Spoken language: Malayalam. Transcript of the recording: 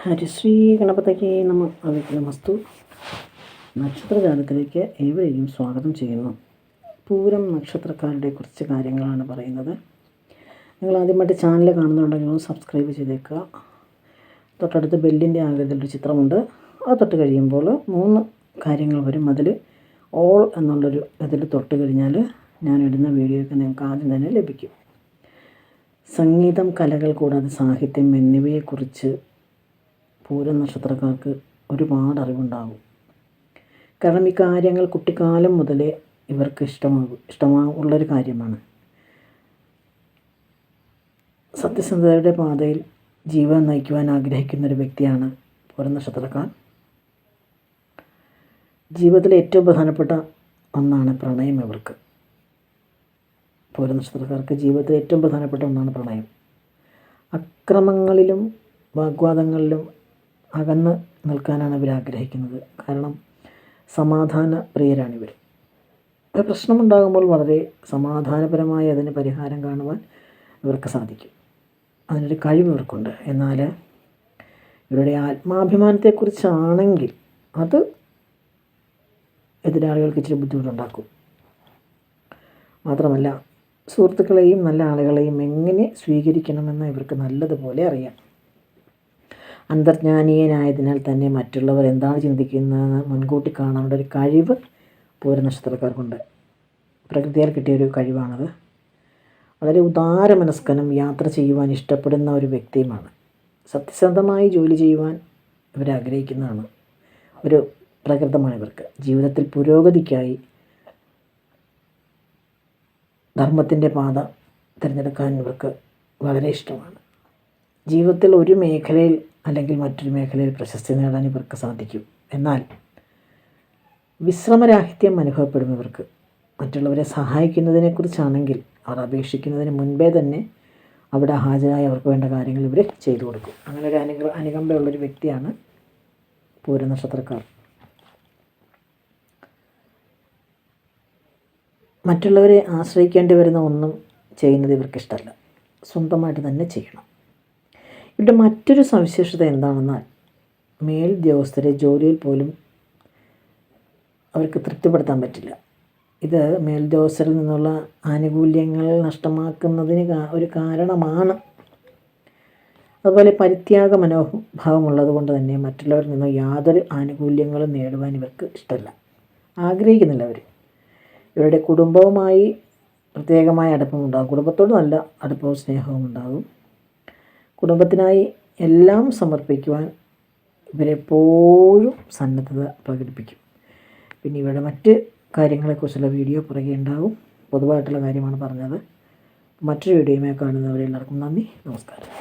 ഹരിശ്രീ ഗണപതിക്ക് നമസ്തു. നക്ഷത്രജാലത്തിലേക്ക് ഏവരെയും സ്വാഗതം ചെയ്യുന്നു. പൂരം നക്ഷത്രക്കാരുടെ കുറച്ച് കാര്യങ്ങളാണ് പറയുന്നത്. നിങ്ങൾ ആദ്യമായിട്ട് ചാനൽ കാണുന്നുണ്ടെങ്കിൽ സബ്സ്ക്രൈബ് ചെയ്തേക്കുക. തൊട്ടടുത്ത് ബെല്ലിൻ്റെ ആകൃതിയിലൊരു ചിത്രമുണ്ട്. അത് തൊട്ട് കഴിയുമ്പോൾ 3 കാര്യങ്ങൾ വരും. അതിൽ ഓൾ എന്നുള്ളൊരു ഇതിൽ തൊട്ട് കഴിഞ്ഞാൽ ഞാനിടുന്ന വീഡിയോയ്ക്ക് നിങ്ങൾക്ക് ആദ്യം തന്നെ ലഭിക്കും. സംഗീതം, കലകൾ കൂടാതെ സാഹിത്യം എന്നിവയെക്കുറിച്ച് പൂരം നക്ഷത്രക്കാർക്ക് ഒരുപാട് അറിവുണ്ടാകും. കാരണം ഈ കാര്യങ്ങൾ കുട്ടിക്കാലം മുതലേ ഇവർക്ക് ഇഷ്ടമുള്ളൊരു കാര്യമാണ്. സത്യസന്ധതയുടെ പാതയിൽ ജീവിതം നയിക്കുവാൻ ആഗ്രഹിക്കുന്നൊരു വ്യക്തിയാണ് പൂരം നക്ഷത്രക്കാർ. ജീവിതത്തിലെ ഏറ്റവും പ്രധാനപ്പെട്ട ഒന്നാണ് പ്രണയം. ഇവർക്ക് പൂരം നക്ഷത്രക്കാർക്ക് ജീവിതത്തിലെ ഏറ്റവും പ്രധാനപ്പെട്ട ഒന്നാണ് പ്രണയം. അക്രമങ്ങളിലും വാഗ്വാദങ്ങളിലും അകന്ന് നിൽക്കാനാണ് ഇവർ ആഗ്രഹിക്കുന്നത്. കാരണം സമാധാന പ്രിയരാണിവർ. ഒരു പ്രശ്നമുണ്ടാകുമ്പോൾ വളരെ സമാധാനപരമായി അതിന് പരിഹാരം കാണുവാൻ ഇവർക്ക് സാധിക്കും. അതിനൊരു കഴിവ് ഇവർക്കുണ്ട്. എന്നാൽ ഇവരുടെ ആത്മാഭിമാനത്തെക്കുറിച്ചാണെങ്കിൽ അത് എതിരാളികൾക്ക് ഇച്ചിരി ബുദ്ധിമുട്ടുണ്ടാക്കും. മാത്രമല്ല സുഹൃത്തുക്കളെയും നല്ല ആളുകളെയും എങ്ങനെ സ്വീകരിക്കണമെന്ന് ഇവർക്ക് നല്ലതുപോലെ അറിയാം. അന്തർജ്ഞാനീയനായതിനാൽ തന്നെ മറ്റുള്ളവർ എന്താണ് ചിന്തിക്കുന്നതെന്ന് മുൻകൂട്ടി കാണാനുള്ള ഒരു കഴിവ് പൂരം നക്ഷത്രക്കാർക്കുണ്ട്. പ്രകൃതിയാൽ കിട്ടിയൊരു കഴിവാണത്. വളരെ ഉദാരമനസ്കനും യാത്ര ചെയ്യുവാൻ ഇഷ്ടപ്പെടുന്ന ഒരു വ്യക്തിയുമാണ്. സത്യസന്ധമായി ജോലി ചെയ്യുവാൻ ഇവരാഗ്രഹിക്കുന്നതാണ്. ഒരു പ്രകൃതമാണ് ഇവർക്ക്. ജീവിതത്തിൽ പുരോഗതിക്കായി ധർമ്മത്തിൻ്റെ പാത തിരഞ്ഞെടുക്കാൻ ഇവർക്ക് വളരെ ഇഷ്ടമാണ്. ജീവിതത്തിൽ ഒരു മേഖലയിൽ അല്ലെങ്കിൽ മറ്റൊരു മേഖലയിൽ പ്രശസ്തി നേടാൻ ഇവർക്ക് സാധിക്കും. എന്നാൽ വിശ്രമരാഹിത്യം അനുഭവപ്പെടും ഇവർക്ക്. മറ്റുള്ളവരെ സഹായിക്കുന്നതിനെക്കുറിച്ചാണെങ്കിൽ അവർ അപേക്ഷിക്കുന്നതിന് മുൻപേ തന്നെ അവിടെ ഹാജരായി അവർക്ക് വേണ്ട കാര്യങ്ങൾ ഇവർ ചെയ്തു കൊടുക്കും. അങ്ങനെ ഒരു അനുകമ്പയുള്ളൊരു വ്യക്തിയാണ് പൂരം നക്ഷത്രക്കാർ. മറ്റുള്ളവരെ ആശ്രയിക്കേണ്ടി വരുന്ന ഒന്നും ചെയ്യുന്നത് ഇവർക്കിഷ്ടമല്ല. സ്വന്തമായിട്ട് തന്നെ ചെയ്യണം. ഇവിടെ മറ്റൊരു സവിശേഷത എന്താണെന്നാൽ മേലുദ്യോഗസ്ഥരെ ജോലിയിൽ പോലും അവർക്ക് തൃപ്തിപ്പെടുത്താൻ പറ്റില്ല. ഇത് മേലുദ്യോഗസ്ഥരിൽ നിന്നുള്ള ആനുകൂല്യങ്ങൾ നഷ്ടമാക്കുന്നതിന് ഒരു കാരണമാണ്. അതുപോലെ പരിത്യാഗ മനോഭാവമുള്ളത് കൊണ്ട് തന്നെ മറ്റുള്ളവരിൽ നിന്ന് യാതൊരു ആനുകൂല്യങ്ങളും നേടുവാൻ ഇവർക്ക് ഇഷ്ടമല്ല, ആഗ്രഹിക്കുന്നില്ല അവർ. ഇവരുടെ കുടുംബവുമായി പ്രത്യേകമായ അടുപ്പമുണ്ടാകും. കുടുംബത്തോട് നല്ല അടുപ്പവും സ്നേഹവും ഉണ്ടാകും. കുടുംബത്തിനായി എല്ലാം സമർപ്പിക്കുവാൻ ഇവരെപ്പോഴും സന്നദ്ധത പ്രകടിപ്പിക്കും. പിന്നെ ഇവരുടെ മറ്റ് കാര്യങ്ങളെക്കുറിച്ചുള്ള വീഡിയോ പുറകെ ഉണ്ടാകും. പൊതുവായിട്ടുള്ള കാര്യമാണ് പറഞ്ഞത്. മറ്റൊരു വീഡിയോയുമായി കാണുന്നവരെല്ലാവർക്കും നന്ദി, നമസ്കാരം.